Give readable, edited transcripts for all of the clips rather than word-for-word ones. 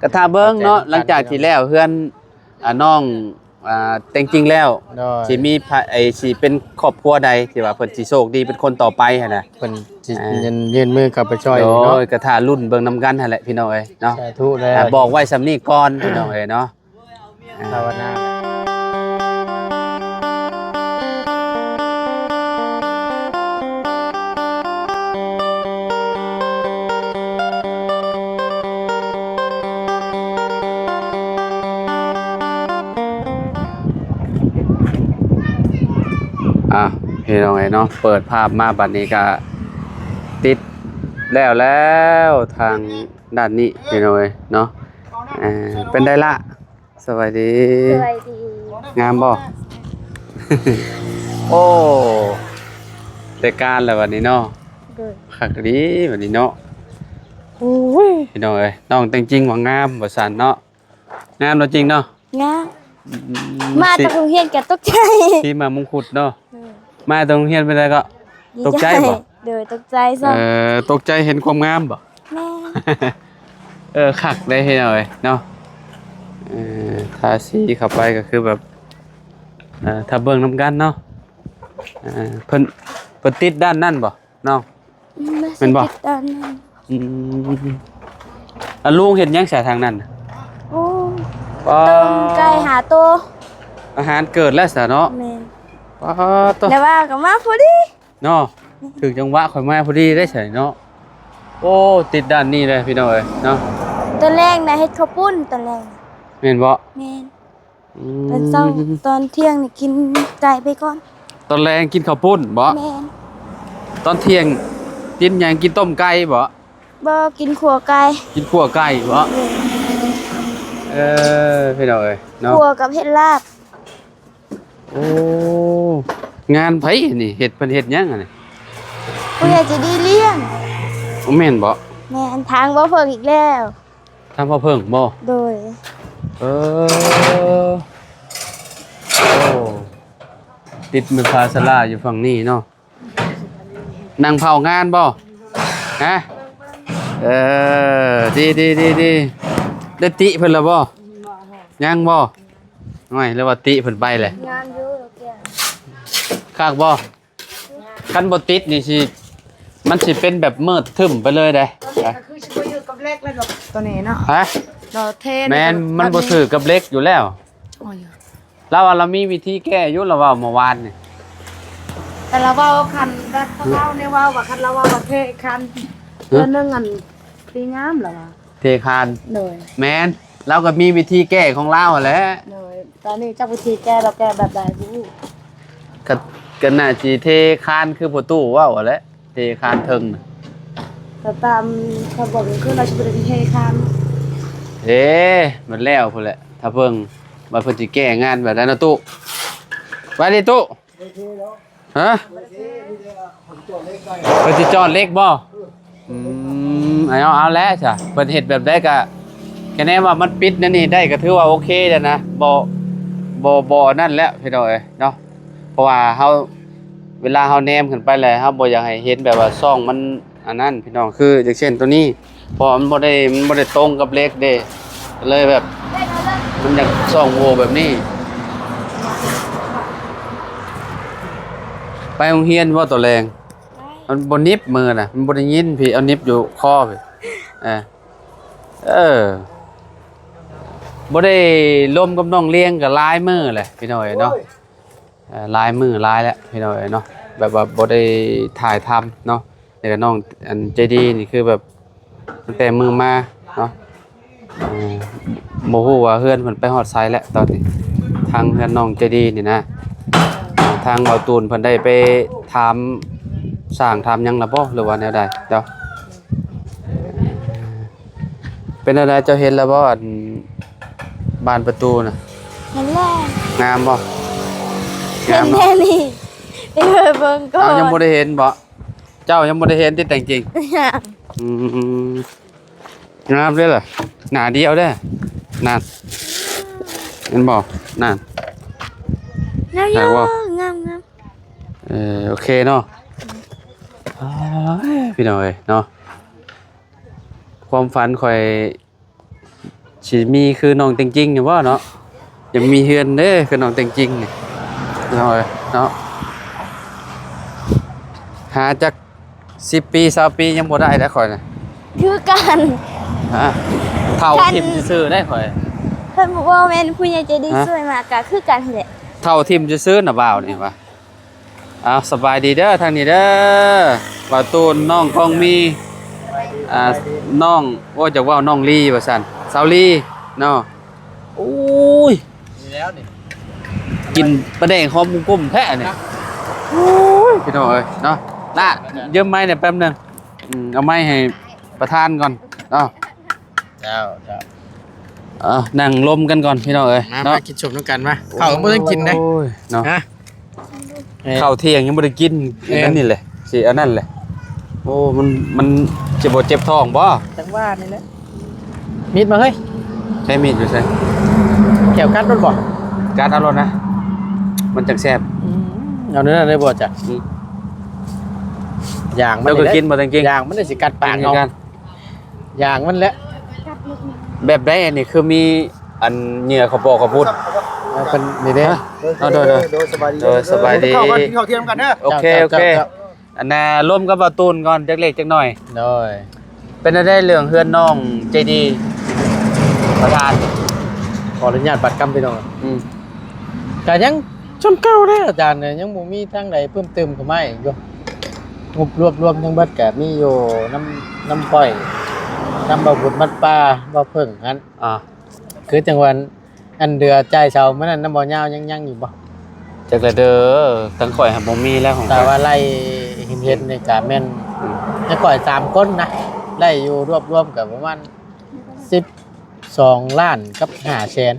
กระทาเบิ้งเนาะหลังจากที่แล้วเพื่อนน้องแต่งจริงแล้วสิมีสิเป็นครอบครัวใดที่ว่าเพิ่นสิโชคดีเป็นคนต่อไปหั่นน่ะเพิ่นสิยื่นมือกลับไปช่วยเนาะเนาะกระทารุ่นเบิ่งนำกันหั่นแหละพี่น้องเอ้ยเนาะสาธุแล้วบอกไว้สำนี้ก่อนพี่น้องเอ้ยเนาะภาวนาพี่น้องเนาะเปิดภาพมาบัดนี้ก็ติดแล้วทางด้านนี้พี่น้องเนาะเป็นได้ละสวัสดีงามบ่ โอ้ได้การแล้ววันนี้เนาะคักดีวันนี้เนาะโอ้ยพี่น้องน้องแต่งจริงว่างามบ่ซั่นเนาะงามเนาะจริงเนาะงามมาจากโรงเรียนก็ตกใจที่มามงคุดเนาะมาตรงเฮียนไปได้ก็ตกใจบ่เด้อตกใจซะตกใจเห็นความงามบ่แม่ คักได้เฮ็ดเอาเนาะทาสีเข้าไปก็คือแบบถ้าเบิ่งนำกันเนาะเพิ่นติดด้านนั่นบ่น้องแม่นบ่ด้านนั้นลุงเฮ็ดหยังซะทางนั้นโอ้ต้มไก่หาโตอาหารเกิดแล้วซะเนาะแม่แล้วว่าก็มาพอดีเนาะถึงจังหวะข่อยมาพอดีได้ใช่เนาะโอ้ติดด้านนี้เลยพี่น้องเอ้ยเนาะตอนแรกนะเฮ็ดข้าวปุ้นตอนแรกแม่นบ่แม่นตอนเช้าตอนเที่ยงนี่กินไก่ไปก่อนตอนแรงกินข้าวปุ้นบ่แม่นตอนเที่ยงกินหยังกินต้มไก่บ่กินขัวไก่กินขั่วไก่บ่พี่น้องเอ้ยเนาะขัวกับเฮ็ดลาบโอ้งานไผนี่เฮ็ดเพิ่นเฮ็ดหยังนี่ผู้ใหญ่จะดีเลี้ยงแม่นบ่แม่นทางบ่เพิ่งอีกแล้วทางบ่เพิ่งบ่โดยโอ้ติดมือพาสลาอยู่ฝั่งนี้เนาะนั่งเผางานบ่ฮะดีได้ติเพิ่นแล้วบ่ยังบ่น้อยแล้วว่าติเพิ่นไปแหละงานอยู่แก่คักบ่คันบ่ติดนี่สิมันสิเป็นแบบมืดทึมไปเลยได้ก็คือสิบ่อยู่กับเล็กแล้วดอกตัวนี้เนาะฮะเราเทแม่นมันบ่ถือกับเล็กอยู่แล้วแล้วว่าเรามีวิธีแก้อยู่แล้วว่าเมื่อวานนี่แต่เราว่าคันก็เขาเนี่ยว่าคันเราว่าเทคันเพื่อนึงอันตีงามเหรอวะเทคานเลยแม่นเราก็มีวิธีแก้ของเราแหละเลยตอนนี้เจ้าวิธีแก้เราแก้แบบใดรู้ก็น่าสิเทคานคือประตูว้าวแหละเทคานถึงแต่ตามเขาบอกคือเราจะไปเทคันมันแล้วพุ่นแหละถ้าเพิ่งมาเพิ่นสิแก้งานแบบนั้นนะตู้ไปดิตู้ฮะเพิ่นสิจอดเล็กบ่เอาแล้วจ้ะเพิ่นเฮ็ดแบบได้ก็แค่แน่ว่ามันปิดนั่นนี่ได้ก็ถือว่าโอเคแล้วนะบ่นั่นแล้วพี่น้องเอ้ยเนาะเพราะว่าเฮาเวลาเฮาแนมขึ้นไปแล้วเฮาบ่อยากให้เห็นแบบว่าซ่องมันอันนั้นพี่น้องคืออย่างเช่นตัวนี้พอมันบ่ได้ตรงกับเล็กเด้เลยแบบมันอยากซ่องโหว่แบบนี้ไปโรงเรียนบ่ตัวแรงมันบ่นิบมือน่ะมันบ่ได้ยินพี่เอานิบอยู่คอพี่บ่ได้ร่วมกับน้องเลี้ยงกับลายมือแหละพี่น้อยเนาะลายมือลายแล้วพี่น้อยเนาะแบบว่าบ่ได้ถ่ายทำเนาะแต่ก็น้องอันใจดีนี่คือแบบตั้งแต่มือมาเนาะบ่ฮู้ว่าเฮือนเพิ่นไปฮอดไสแล้วตอนนี้ทางเฮือนน้องใจดีนี่นะทางเบาตูนเพิ่นได้ไปถามสร้างทำยังล่ะบ่หรือว่าแนวใดเจ้าเป็นอะไรเจ้าเห็นแล้วบ่บานประตูน่ะเห็นแล้วงามบ่งามแน่นี่ไปเบิ่งก่อนยังบ่ได้เห็นบ่เจ้ายังบ่ได้เห็นที่แต่งจริงงามเด้อล่ะหน้าเดียวเด้อนั่นเห็นบ่นั่นงามโอเคเนาะพี่น้อยเนาะความฝันค่อย สิมีคือน้องเต็งจริงอยู่บ่เนาะยังมีเฮือนเด้อคือน้องเต็งจริงนี่เนาะเนาะหาจัก10 ปี20 ปียังบ่ได้แล้วข่อยน่ะ คือกัน ฮะเฒ่าทิ่มซื่อๆได้ข่อย เพิ่นบอกว่าแม่นผู้ใหญ่ใจดี ฮะ ช่วยมากก็คือกันแหละ เท่าทิมจะซื้อน่ะบ่าวนี่วะเอาสบายดีเด้อทางนี้เด้อบ่าวตูนน้องของมีน้องโอ้จักว่าน้องลีว่าซั่นสาวลีเนาะโอ้ย มีแล้วนี่ กินปลาแดงหอมกุ้มแท้นี่โอ้ยพี่น้องเอ้ยเนาะน่ะยืมไม้เนี่ยแป๊บนึงเอาไม้ให้ประธานก่อนเนาะ เจ้า นั่งลมกันก่อนพี่น้องเอ้ย มา เนาะ กินชมน้ำกันมาข้าวก็บ่ต้องกินนะ โอ้ยเนาะ ฮะ ข้าวเที่ยงยังไม่ได้กิน แม่น อันนี้เลยสิอันนั้นเลยโอ้มันเจ็บปวดเจ็บท้องบ่ จังว่านี่แหละมีดมาเฮ้ย ใช้มีดอยู่ใช่ แก้วกัดรถบ่ การเอารถนะ มันจังแซ่บ เอาเนื้อได้บ่จ้ะอย่างมัน เดี๋ยวก็กินบ่จริง อย่างมันได้สิกัดปาก เนา เนาะอย่างมันแหละ แบบได้อันนี้คือมีอันเหงื่อเขาบอกเขาพูด เอาเป็นนี่เด้ เอาโดยสบายดีโดยสบายดี เข้ากันกินข้าวเที่ยงกันเด้อ โอเคโอเคอันน่ะร่วมกับบ่าวตูนก่อนจักเล็กจักหน่อย โดย เป็นได้เรื่องเฮือนน้องใจดีประธาน ขออนุญาตบัตรกรรมไปหน่อย อืม ก็ยังชนเก่าเด้ออาจารย์เนี่ยยังบ่มีทางใดเพิ่มเติมเข้ามาอีกอยู่งบรวมทั้งเบิดก็มีอยู่น้ำก้อยน้ำบ่บุญมัดปลาบ่เพิ่งงั้น คือจังหวัดอันเดือใจเสามันนั่นน้ำบ่อยาวยังอยู่บ่ จักละเด้อทั้งข่อยหาบ่มีแล้วของ แต่ว่าไล่เห็นในกาแม่นจะก่อย3คนนะไล่อยู่รวมกับประมาณ12 ล้านกับ5แสน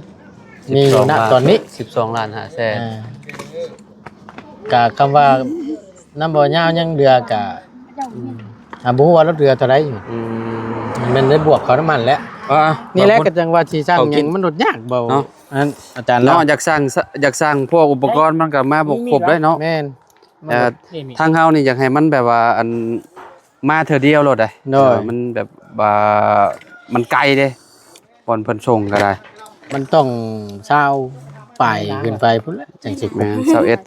มีอยู่ณตอนนี้ 12 ล้าน5แสน กะคำว่าน้ำบ่อยาวยังเดือกะบ่ฮู้ว่ารถเรือเท่าไหร่อยู่ อืม มันได้บวกเขาน้ำมันแล้ว นี่แหละก็จังว่าสิสร้างหยังมันลดยากเบา เนาะ อันอาจารย์ เนาะ เนาะ อยากสร้างพวกอุปกรณ์มันก็มาบ่ครบเลยเนาะ แม่น แต่ทางเฮานี่อยากให้มันแบบว่าอันมาเทื่อเดียวโลดได้ โดย มันแบบว่ามันไกลเด้บ่อนเพิ่นส่งก็ได้ มันต้องเช้าไปขึ้นไปพุ่นละจังสิ แม่น21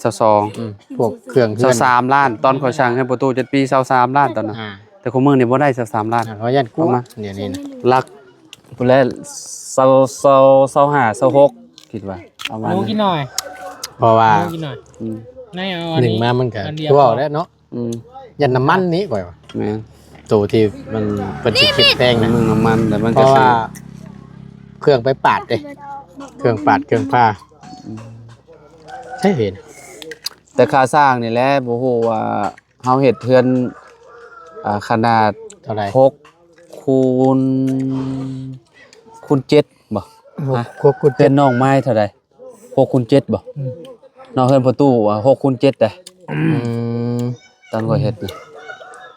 22 พวกเครื่องเฮือน 23ล้าน ตอนข่อยสร้างให้ประตู7ปี23ล้านตอนนั้นแต่ของมึงนี่บ่ได้23ล้าน เขายันกู้ เอามา เดี๋ยวนี้นะ ลักพุ่นแล25 26คิดว่าประมาณ หมู นั้น กินหน่อย เพราะว่า หมูกินหน่อย อืม นายเอาอัน หนึ่ง นี้ มามันก็ อันเดียว ทั่วแล้วเนาะ อืม ยันน้ำมันนี้ก่อนว่า แม่น ตัวที่มันเป็นสิคิดแพงนะ มึงน้ำมันแต่มัน เพ ก็ ราะ ซื้ ว่า อ เครื่องไปปาดเด้เครื่องปาดเครื่องผ้าใช่เห็น แต่ค่าสร้างนี่แหละบ่ฮู้ว่าเฮาเฮ็ดเทือนขนาด เท่าไหร่ 6คูณ7บ่ ควบคุม เทือนน้องไม้เท่าใด6คูณ7บ่น้องเฮือนประตูว่า6คูณ7ได้ ม ตอนก็เฮ็ดนี่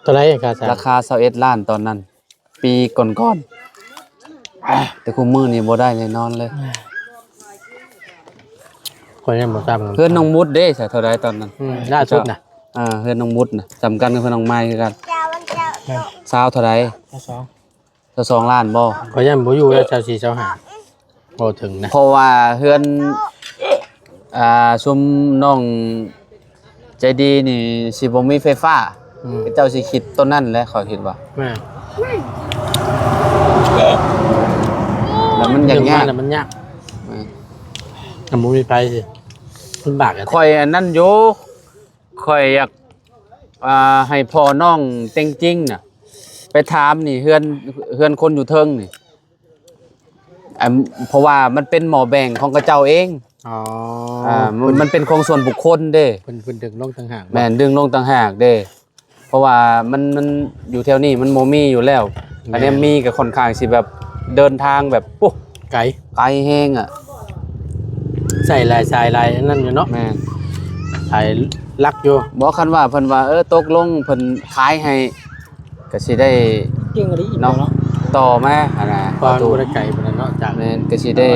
เท่าไหร่ค่าสร้าง ราคา21ล้านตอนนั้น ปีก่อนๆแต่คุมื้อนี้บ่ได้แน่นอนเลย คนยังบ่ทราบ เฮือนน้องมุดเด้ใช่เท่าใดตอนนั้น ล่าสุดน่ะ เฮือนน้องมุดน่ะสำคัญกับเฮือนน้องไม้คือกันซาวเท่าใด ข้อสอง 22ล้านบ่ เขายังบ่อยู่แล้วชาว4ชาว5บ่ถึงนะ เพราะว่าเฮือนชุมน้องใจดีนี่สิบ่มีไฟฟ้าเจ้าสิคิดต้นนั้นแหละเขาคิดว่า แม่ แล้วมันยาก เรื่องมันยากมันบ่มีไฟสิมันบากอะ ข่อยอันนั้นอยู่ข่อยอยากให้พ่อน้องเต็งจริงน่ะไปถามนี่เฮือนคนอยู่เทิงนี่เพราะว่ามันเป็นหมอแบ่งของกระเจ้าเอง อ๋อ มันเป็นของส่วนบุคคลเด้ เพิ่นดึงลงต่างหาก แม่นดึงลงต่างหากเด้ เพราะว่ามันอยู่แถวนี้มันโมมีอยู่แล้ว อันนี้มีกับค่อนข้างสิแบบเดินทางแบบปุ๊ ไกล ไกลแห้งอ่ะ ใส่ลายทรายลายอันนั่นอยู่เนาะ แม่น สายลักอยู่ บอกคันว่าเพิ่นว่าตกลงเพิ่นขายให้ก็สิได้ เก่งกว่านี้อีก เนาะ เนาะ ต่อมาอันน่ะ ความ ตู บ่ได้ไกลปานนั้นเนาะจาก แม่นก็สิได้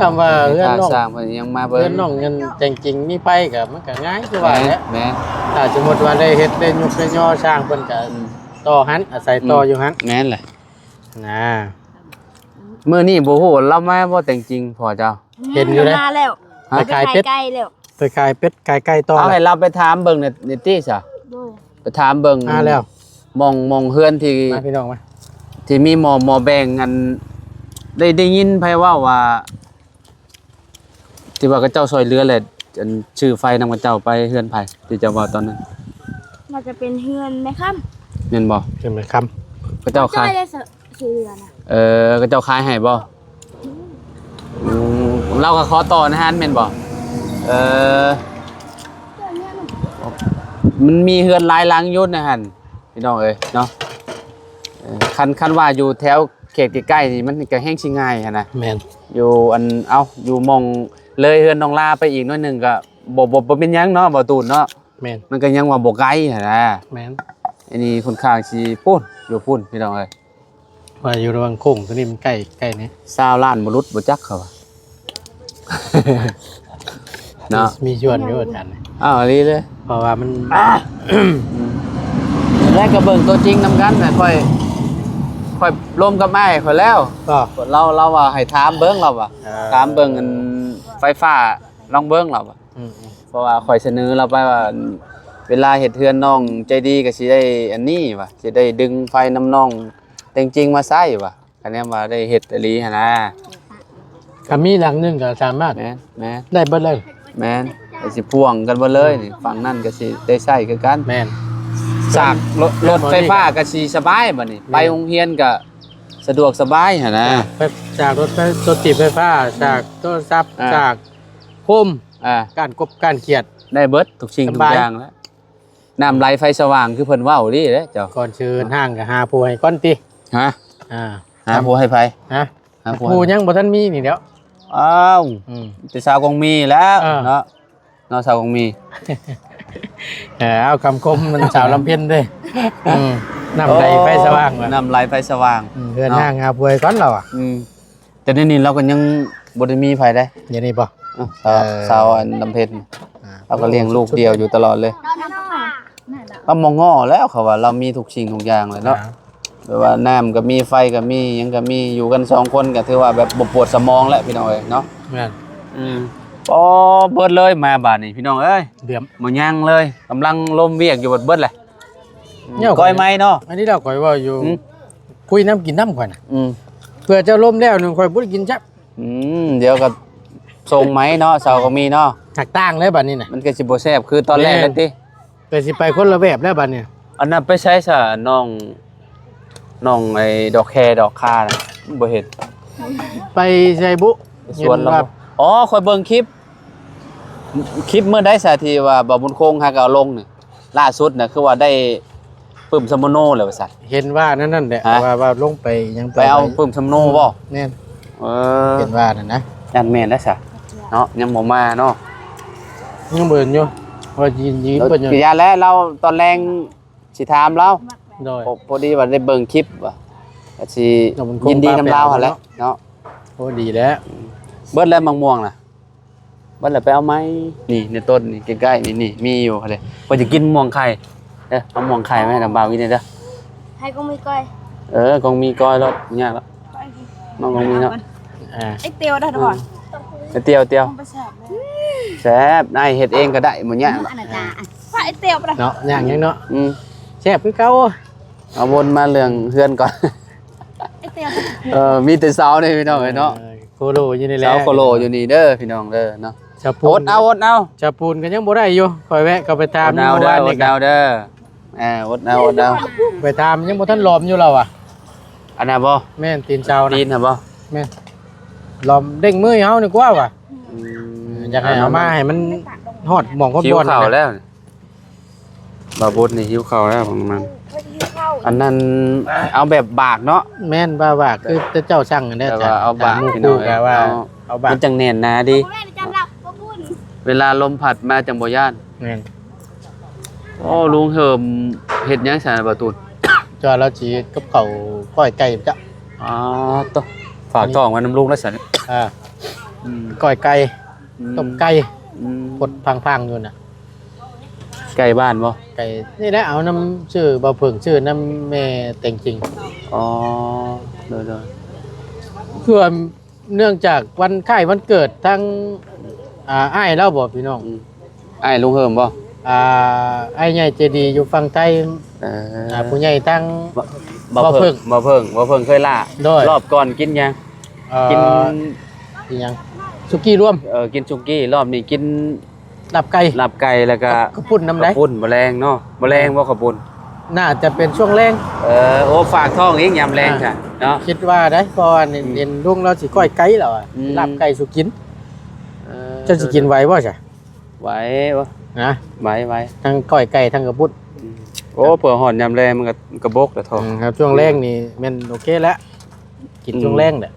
คำว่าเรื่องน้อง สร้างเพิ่นยังมาเบิ่ เรื่องน้องเงินจริงๆมีไปก็มันก็ง่ายคือว่า แม่น แหละ แม่น ถ้าสมมุติว่าได้เฮ็ดได้ยุกได้ย่อสร้างเพิ่นก็ต่อหันอาศัยต่ออยู่หัน แม่นแหละ นะ มื้อนี้บ่ฮู้เรามาบ่แต่งจริงพ่อเจ้า เห็นอยู่นะ มาแล้ว ไปขายเป็ด ไก่แล้ว ไปขายเป็ดขายไก่ต่อ เอาให้เราไปถามเบิ่งในตี้ซะ โดย ไปถามเบิ่ง มาแล้ว มองเฮือนที่ มาพี่น้องมา ที่มีหมอแบ่งอันได้ยินไผเว้าว่าที่ว่าเขาเจ้าซอยเรือแหละอันชื่อไฟนำกับเจ้าไปเฮือนไผที่เจ้าเว้าตอนนั้น มันจะเป็นเฮือนไหมครับ แม่นบ่ เป็นไหมค เขาเจ้าขาย ไม่ได้ซื้อนะ เขาเจ้าขายให้บ่เราก็ขอต่อนะฮะแม่นบ่มันมีเฮือนหลายหลังอยู่นะหั่นพี่น้องเอ้ยเนาะคันว่าอยู่แถวเขตใกล้ๆนี่มันก็แห้งสิง่ายหั่นนะ ำแมน อยู่อยู่หมองเลยเฮือนน้องลาไปอีกหน้อยหนึงก็บ่เป็นหยังเนาะบ่ตูนเนาะ แมน มันก็ยังว่าบ่ไกลหั่นนะ แมน อันนี้ค่อนข้างสิปุ้นอยู่ปุ้นพี่น้องเอ้ย ว่าอยู่ระหว่างโค้งตัวนี้มันใกล้นี้ 20ล้านบ่รุดบ่จักเขาว่า เนาะ มีชวนอยู่อาจารย์ อ้าวอันนี้เลย เพราะว่ามัน แล้วก็เบิ่งตัวจริงนำกันน่ะค่อยร่วมกับอ้ายค่อยแล้ว ก็ เราว่าให้ถามเบิ่งเราว่าถามเบิ่งอันไฟฟ้าลองเบิ่งเราว่า อืม เพราะว่าข่อยเสนอเราไปว่าเวลาเฮ็ดเทือนน้องใจดีก็สิได้อันนี้ว่าสิได้ดึงไฟน้ำน้องแต่จริงๆมาใช้ว่าคันนี้ว่าได้เฮ็ดอีหลีหั่นนะ ๆก็มีหลังหนึงก็สามารถ แม่น ได้เบิดเลย แม่นก็สิพ่วงกันบ่เลยนี่ฝั่งนั้นก็สิได้ใช้คือกัน แมน สากรถไฟฟ้าก็สิสบายบัดนี้ไปโรงเรียนก็สะดวกสบายหั่นนะ ไปจากรถติดไฟฟ้าจากโทรศัพท์ อ่า จากโคม อ่า การกบการเขียด ได้เบิดทุกสิ่ง ส ทุก บาย อย่างแล้วน้ำไหลไฟสว่างคือเพิ่นเว้าดิเด้เจ้า ก่อนเชิญห้างกับหาผู้ให้ก้อนติ ฮะ อ่า หาผู้ให้ไผ ฮะ หาผู้ ผู้ ให้ ยังบ่ทันมีนี่เดี๋ยว อ้าว อืม แต่สาวคงมีแล้ว เออ เนาะสาวคงมี เอาคำคมมันสาวลำเพ็ญเด้อืมน้ำใดไฟสว่างว่ะ น้ำไหลไฟสว่าง เพื่อนห้างหาผู้ให้ก้อนเราอ่ะ แต่ในนี้เราก็ยังบ่ได้มีไผได้ อย่างนี้ป่ะ สาวอันลำเพ็ญเราก็เลี้ยงลูกเดียวอยู่ตลอดเลยก็มองง้อแล้วเขาว่าเรามีทุกสิ่งทุกอย่างเลยเนาะแบบว่าน้ำก็มีไฟก็มีหยังก็มีอยู่กันสองคนก็ถือว่าแบบบ่ปวดสมองแล้วพี่น้องเอ้ยเนาะ แม่น อ๋อเบิดเลยมาบาดนี้พี่น้องเอ้ย เดือม บ่ยังเลยกำลังลมเวียกอยู่เบิดเลย เนี่ย ก้อยไม้เนาะ อันนี้เราคอยว่าอยู่ อืม คุยน้ำกินน้ำข่อยน่ะ อืม เพื่อจะล้มแล้วหนึงข่อยบ่ได้กินจับ เดี๋ยวก็ส่งไหมเนาะเสาก็มีเนาะ หักต่างเลยบัดนี้น่ะ มันก็สิบ่แซ่บคือตอนแรก แม่ เลยติ แต่สิไปคนละแบบแล้วบัดนี้ อันนั้นไปใช้ซะน้องไอ้ดอกแคดอกคาน่ะบ่เห็น ไปใส่บุ สวนเรา เห็น อ๋อค่อยเบิ่งคลิปเมื่อได้ซะที่ว่าบ่บุญคงหาก็เอาลงนี่ล่าสุดน่ะคือว่าได้ปึ้มสมโนแล้วว่าซั่น เห็นว่านั่นแหละ ฮะ ว่าลงไปยัง ไปเอาปึ้มสมโนบ่ แน่น เออ เห็นว่านั่นนะ ยันแม่นแล้วซะเนาะยังบ่มาเนาะ ยังเบิ่นอยู่ว่ายืนเบิ่นอยู่ กิยาแล้วเราตอนแรงสิถามเรา โดย พอดีว่าได้เบิ่งคลิปว่าก็สิ เดี๋ยวมันคง ยินดีนำเรา ปลาแปล หั่นแหละ เนาะ เนาะ โอ้ดีแล้ว เบิดแล้วมะม่วงน่ะเบิดแล้วไปเอาไหมนี่ในต้นนี่ใกล้ๆนี่มีอยู่หั่นเลยว่าจะกินมะม่วงไข่มะม่วงไข่ไหมน้ำบ่าวกินได้เด้อ ให้ก็ไม่ก้อย คงมีก้อยรถยากแล้วมันคงมีเนาะ อ่า ไอเตียวได้ก่อน เตียว ไปแสบเลย แซ่บนายเฮ็ดเองก็ได้บ่ยากหรอก อันนั้นจ้าว่าไอเตียวไปเลย เนาะย่างยังเนาะ อืม แซ่บคือเก่า เอาวนมาเรื่องเฮือนก่อน ไอเตียว มีแต่เสานี่พี่น้องเอ้ยเนาะ โคโลอยู่นี่แหละ เสาโคโลอยู่นี่เด้อพี่น้องเด้อเนาะ ชา อ ปูน ดเอา ชาปูนก็ยังบ่ได้อยู่คอยแวะก็ไปตาม อดเอาเด้อ เมื่ อ วาน ดเอาเด้ออดเอา ไปตามยังบ่ทันหลอมอยู่เราอ่ะ อันน่ะบ่ แม่นตีนเจ้านะ ตีนน่ะบ่ แม่นหลอมเด้งมือให้เฮานี่กว่าว่ะอยากให้เอามาให้มันฮอดหม่องคน หิว บ่อน ข้าว นะ แล้วบาบุญนี่หิวข้าวแล้วของมันอันนั้นเอาแบบบากเนาะ แม่นว่าคือแต่เจ้าสั่งอันนี้ แต่ จ้ะ ว่าเอาบาก หมู่ พี่น้ คู่ อง ก็ว่าเอาบาก มันจังแน่นหนาดี แม่จำเราพ่อบุญ เวลาลมพัดมาจังบ่ย่าน แม่น โอ้ลุงเหิมเฮ็ดหยังซะบาตุน จ้าเราสิกับเขาวก้อยไก่จ้ะ อ๋อตวฝากท้องไว้น้ำลุงแล้วซั่น อ่าก้อยไก่ต้มไก่ อืม พดพังๆอยู่น่ะ ไก่บ้านบ่ ไก่นี่แหละเอาน้ำชื่อบ่าวเพิ่งชื่อน้ำแม่แต่งจริง อ๋อเด้อ คือว่าเนื่องจากวันคล้ายวันเกิดทั้งอ้ายเล่าบ่พี่น้อง อ้ายลุงเฮิมบ่ อ้ายใหญ่เจดีอยู่ฝั่งไทยผู้ใหญ่ทั้ง บ่เพิ่งเคยล่า โดย รอบก่อนกินยังกิน อีหยังสุกี้รวม กินซุกี้รอบนี้กิน ลาบไก่ ลาบไก่แล้วก็ กระปุ่นน้ำไหล กระปุ่นแมลงเนาะแมลงบ่กระปุ่น น่าจะเป็นช่วงแรง โอ้ฝากท้องอีกยำแรงค่ะเนาะ คิดว่าได้เพราะว่าเห็นลุงเราสิก้อยไก่แล้วอะ อืม ลาบไก่สุกินเจะสิกินไหวบ่จ้ะ ไหวบ่ นะ ไหว ทั้งก้อยไก่ทั้งกระปุ่น โอ้เผื่อหอนยำแรงมันก็กระบกแต่ทอง ครับช่วงแรงนี่แม่นโอเคแล้วกินช่วงแรงแหละ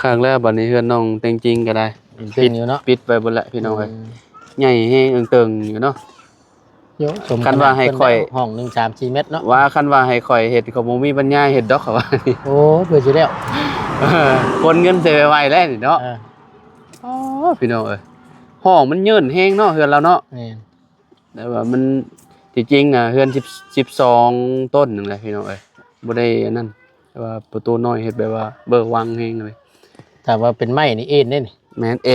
ครั้งแรกบัดนี้เฮือนน้องเต็งจริงก็ได้ ปิดอยู่เนาะ ปิดไปเบิดละพี่น้องเอ้ยใหญ่แฮงเอิงๆอยู่เนาะ เยอะสม คันว่าให้ค่อย ห้องหนึ่งสามสี่เมตรเนาะ ว่าคันว่าให้ข่อยเฮ็ดเขาบ่มีปัญญาเฮ็ดดอกเขาว่านี่ โอ้เพื่อจะแล้ว คนเงินเสียไวๆแล้วนี่เนาะ อ่า อ๋อพี่น้องเอ้ยห้องมันเยินแฮงเนาะเฮือนเราเนาะ นี่ แต่ว่ามันจริงๆเฮือน12ต้นนึงแหละพี่น้องเอ้ยบ่ได้อันนั้นแต่ว่าประตูน้อยเฮ็ดแบบว่าเบิกวังแฮงเลย แต่ว่าเป็นไม้นี่เอ็นได้นี่ แม่นเ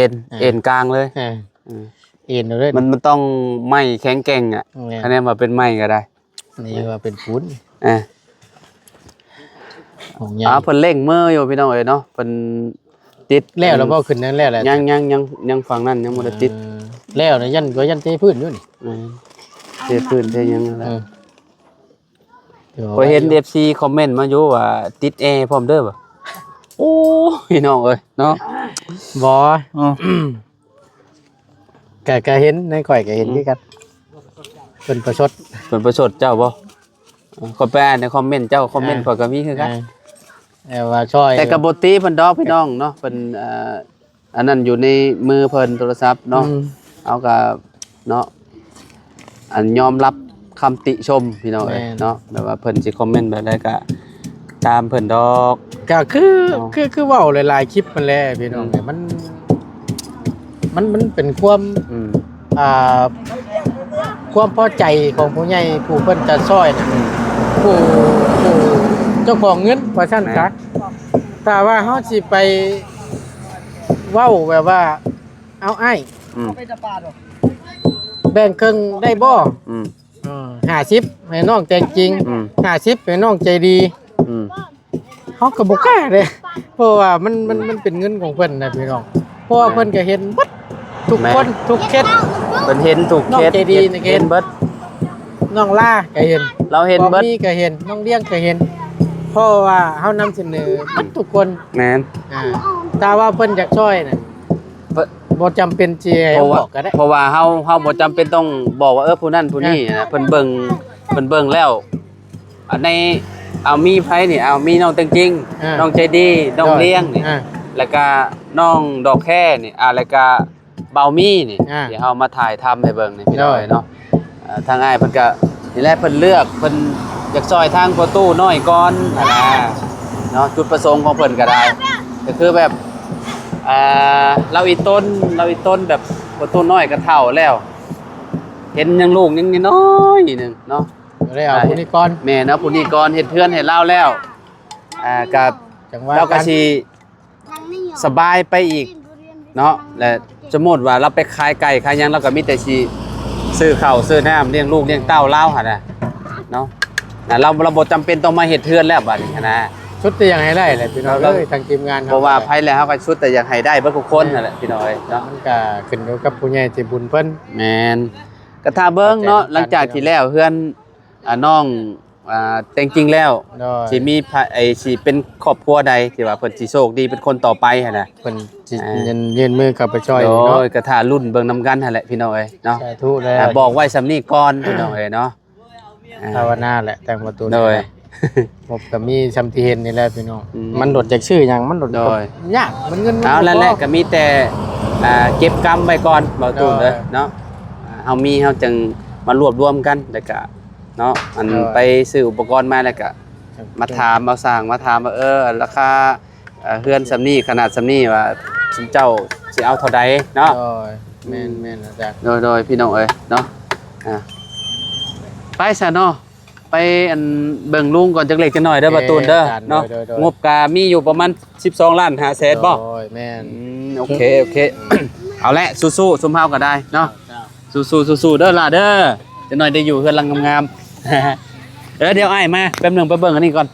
อ็นกลางเลย อ่า อืม เอ็นเอาเลย มันต้องไม้แข็งแกร่งอ่ะ นี่ คะแนนว่าเป็นไม้ก็ได้ นี่ว่าเป็นปูน อ่ะ ของยา เพิ่นเร่งมืออยู่พี่น้องเอ้ยเนาะเพิ่นติด แล้วเราก็ขึ้นนั่นแล้วแหละ ยังฝั่งนั้นยังบ่ได้ติด แล้วนะยันก็ยันเทพื้นอยู่นี่ เทพื้นเทหยังนั่นแหละ ดี๋ยว พอเห็น FC คอมเมนต์มาอยู่ว่าติดแอร์พร้อมเด้อบ่โอ้พี่น้องเอ้ยเนาะ บ่ก็เห็นในข่อยก็เห็นคือกันเป็นประชด เพิ่นประชดเจ้าบ่ขอยไปอ่านในคอมเมนต์เจ้าคอมเมนต์ข่อยก็มีคือกัน แต่ว่าช่อย แต่ก็บ่ตีเพิ่นดอกพี่น้องเนาะเพิ่นอันนั้นอยู่ในมือเพิ่นโทรศัพท์เนาะเอาก็เนาะอันยอมรับคำติชมพี่น้องเอ้ยเนาะแบบว่าเพิ่นสิคอมเมนต์แบบใดก็ตามเพิ่นดอก ก็คือเว้าหลายๆคลิปมันแหละพี่น้องเนี่ยมันเป็นความ อืม ความพอใจของผู้ใหญ่ผู้เพิ่นจะช่วยนะผู้เจ้าของเงินว่าซั่นซะแต่ว่าเฮาสิไปเว้าแบบว่าเอาอ้าย อืม แบ่งครึ่งได้บ่ อืม 50ให้น้องใจจริง อืม 50ให้น้องใจดี อืม เฮาก็บ่กล้าเด้เพราะว่ามันเป็นเงินของเพิ่นนะพี่น้องเพราะว่าเพิ่นก็เห็นเบิดทุกคนทุกเคส เพิ่นเห็นถูก น้อง เคส ใจดีนะเกณฑ์ เห็นเบิด น้องล่าก็เห็น เราเห็นเบิด มีก็เห็นน้องเลี้ยงก็เห็นเพราะว่าเฮานำเสนอเบิดทุกคน แม่น แต่ว่าเพิ่นอยากช่วยน่ะ เพิ่น บ่จำเป็นสิให้ เพราะว่า บอกก็ได้ เพราะว่าเฮาบ่จำเป็นต้องบอกว่าผู้นั้นผู้นี้นะเพิ่นเบิ่งแล้วอันในเอามีไผนี่เอามีน้องเต็งจริงน้องใจดีน้องเลี้ยงนี่ แล้วก็น้องดอกแค่นี่แล้วก็เบามี่นี่เดี๋ยวเฮามาถ่ายทำให้เบิ่งนี่พี่น้อยเนาะทางอ้ายเพิ่นก็นี่แหละเพิ่นเลือกเพิ่นอยากซอยทางประตูน้อยก่อนเนาะจุดประสงค์ของเพิ่นก็ได้ก็คือแบบเราอีต้นแบบประตูน้อยก็เฒ่าแล้ว เห็นยังลูกยังน้อยๆนึงเนาะ ก็ได้เอาผู้นี้ก่อน แม่เนาะผู้นี้ก่อนเฮ็ดเพื่อนเฮ็ดเล่าแล้วกับ จังว่า เราก็สิสบายไปอีกเนาะและสมมุติว่าเราไปขายไก่ขายหยังเราก็มีแต่สิซื้อข้าวซื้อน้ำเลี้ยงลูกเลี้ยงเต้าเราหั่นน่ะเนาะเราบ่จำเป็นต้องมาเฮ็ดเทือนแล้วบัดนี้นะ ชุดที่ยังให้ได้แหละพี่น้องเอ้ยทางทีมงาน เพราะว่าไผแล้วเฮาก็ชุดแต่อยากให้ได้เบิดทุกคนนั่นแหละพี่น้อยเนาะ มันก็ขึ้นอยู่กับผู้ใหญ่ที่บุญเพิ่น แม่นก็ถ้าเบิ่งเนาะหลังจากที่แล้วเฮือนน้องแต่จริงๆแล้ว โดย สิมีสิเป็นครอบครัวใดที่ว่าเพิ่นสิโชคดีเป็นคนต่อไปหั่นน่ะ เพิ่นสิยืนมือกลับไปช่วย โด เนาะ ยกระทารุ่นเบิ่งนำกันหั่นแหละพี่น้องเอ้ยเนาะ สาธุแล้ว บอกไว้สำนี้ก่อนพี่น้องเอ้ยเนาะ ภาวนาแหละแต่งประตู โดย ผมก็มีซำที่เห็นนี่แหละพี่น้อง อืม มันโดดจากชื่อหยังมันโดด โดย ยากมันเงินมัน เอาแล้วแหละ บ่พ ก็มีแต่เก็บกรรมไว้ก่อนเบาตูนเด้อ โดย เนาะเฮามีเฮาจึงมารวบรวมกันแล้วก็เนาะอัน โดย ไปซื้ออุปกรณ์มาแล้วก็มาถามมาสร้างมาถามว่าราคาเฮือนสำนี้ขนาดสำนี้ว่าซุมเจ้าสิเอาเท่าใดเนาะ โดยแม่นอาจารย์ โดยพี่น้องเอ้ยเนาะไปซะเนาะไป อันเบิ่งลุงก่อนจักเล็กจักหน่อยเด้อบ่ตูนเด้อเนาะงบกามีอยู่ประมาณ12 ล้าน5แสนบ่ โอ้ยแม่น โอเค เอาละสู้ๆซุมเฮาก็ได้เนาะสู้ๆเด้อล่ะเด้อจักหน่อยได้อยู่เฮือนหลังงามๆ เดี๋ยวอ้ายมาแป๊บนึงไปเบิ่งอันนี้ก่อน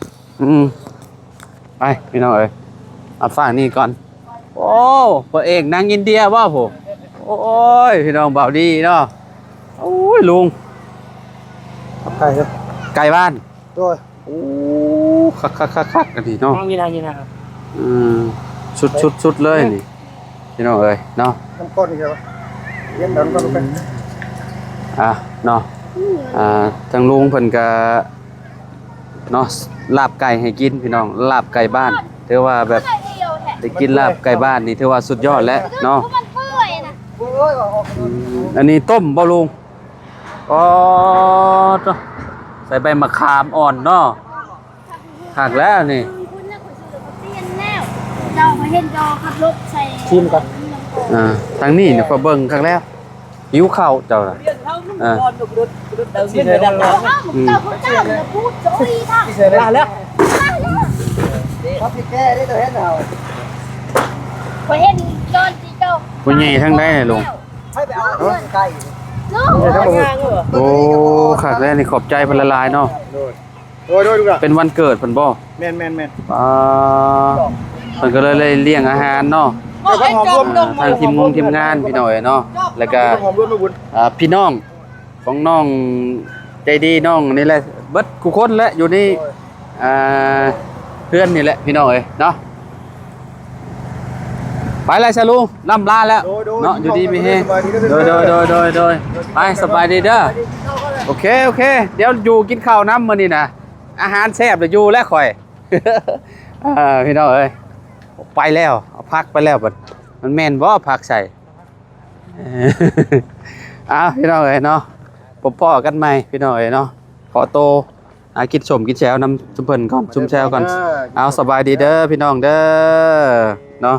ไปพี่น้องเอ้ยเอาฟังนี่ก่อนโอ้พระเอกนางอินเดียบ่ผมโอ้ยพี่น้องเบาดีเนาะโอ้ยลุง ใครครับ ไก่บ้าน โดย โอ้คักๆกันดีเนาะ นั่งยินนะครับ ชุดเลยนี่พี่น้องเอ้ยเนาะ น้ำก้นนี่ครับเย็นน้ำก้นลงไป เนาะทางลุงเพิ่นก็เนาะลาบไก่ให้กินพี่น้องลาบไก่บ้านถือว่าแบบได้กินลาบไก่บ้านนี่ถือว่าสุดยอดแล้วเนาะอันนี้ต้มบ่ลุงอ๋อจ้ะใส่ใบมะขามอ่อนเนาะหักแล้วนี่ คุณน่ะคนซื้อเขาเปลี่ยนแล้วเจ้ามาเห็นจอขับรถใส่ ชิมก่อน ทางนี้เนี่ยพอเบิ่งครั้งแล้วหิวข้าวเจ้าน่ะชิมเลยดังเลย เจ้าเขาเจ้าจะพูดโจ้ยทาง ชิมเลยแล้วเขาพี่แก้ได้ตัวเห็นเรา พอเห็นจอนที่เจ้า ผู้ใหญ่ทั้งได้ลุง ให้ไปเอาไก่ ลูก โอ้ขาดแล้วนี่ขอบใจเพิ่นละลายเนาะ โดยดูกัน เป็นวันเกิดเพิ่นบ่ แม่น เพิ่นก็เลยเลี้ยงอาหารเนาะ แต่หอมรวม ทางทีมงานพี่น้อยเนาะแล้วก็ หอมรวมมาบุญ พี่น้องของน้องใจดีน้องนี่แหละเบิดกูคนแหละอยู่นี่เพื่อนนี่แหละพี่น้องเอ้ยเนาะไปเลยซะลุงล่ำลาแล้วเนาะอยู่ดีมีเฮโดยไปสบายดีเด้อโอเคเดี๋ยวอยู่กินข้าวน้ำมื้อนี้นะอาหารแซ่บเดี๋ยวอยู่แล้วข่อย พี่น้องเอ้ยไปแล้วเอาพักไปแล้วบัดมันแม่นบ่พักใส่ พี่น้องเอ้ยเนาะผมพ่อกันใหม่พี่น้องเอ้ยเนาะขอโตกินสมกินแซวน้ำชุมเพิ่นก่อนชุมแซวก่อนเอาสบายดีเด้อพี่น้องเด้อเนาะ